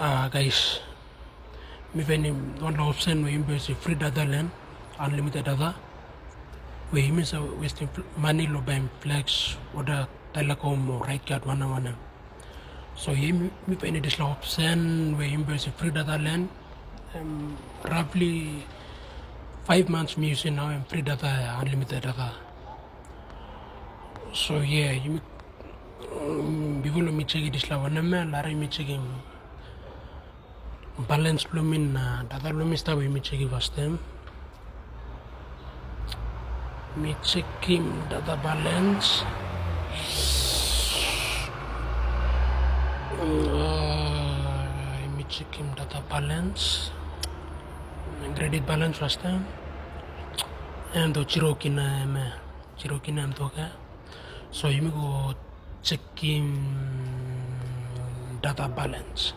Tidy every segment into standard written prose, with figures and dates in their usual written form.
Guys, mi veni one option we use free data land, unlimited data. We use wasting money lo by flex or the telecom or right card one. So mi veni this option we use free data land. Roughly 5 months me using now free data, unlimited data. So yeah, you before me check this one lara me checking balance lumin data lumin sta we me checking first time. Me checking data balance. Me checking data balance. Credit balance first time. And the Cherokee am okay. So you go checking data balance.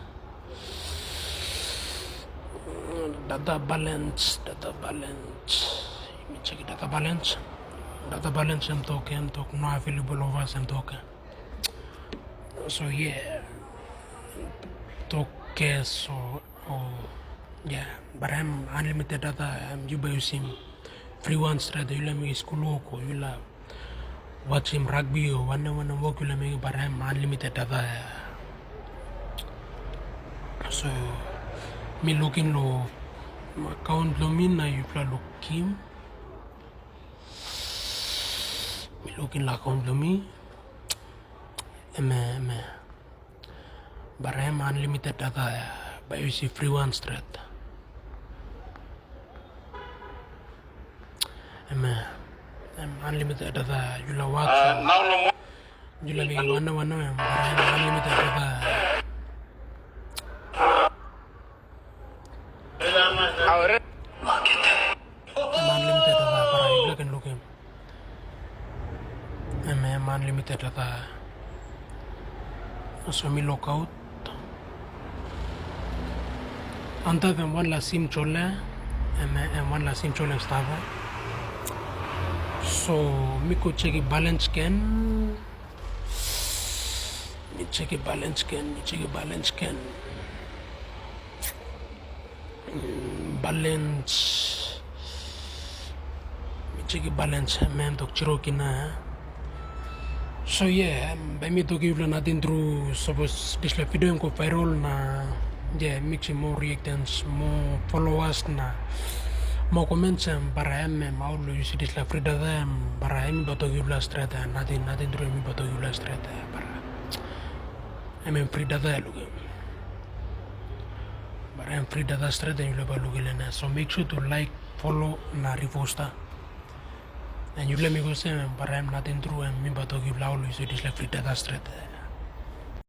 Data balance. Me check data balance. Data balance and talk no available of us and talk. So yeah, talk so yeah, but I'm unlimited data. I'm using free ones right. You let me school or you la watching rugby or one work you let me, but I'm unlimited data. So me looking low account lo min na you plan looking. Me looking la account lo mi. But I'm unlimited data. But you see free one straight. I'm unlimited data. You la watch. You la me one. But I'm unlimited data. I'm unlimited data. But you can look him. I'm unlimited data. So me lock out. Anta than one la sim chole and one la sim chole stava. So me could check a balance scan. Me check a balance scan. Balance. Me check a balance. Man, talk Cherokee na. So yeah, by me to give nothing through suppose this video ko viral na. Yeah, mixing more reactants, more followers na, more comments para mau lu isi di free data para bato give la strata nothing through me bato give la strata para free data lu para free data strata you le balu gilena. So make sure to like, follow na reposta and you let me go say para nothing through me bato give la lu isi di free data strata.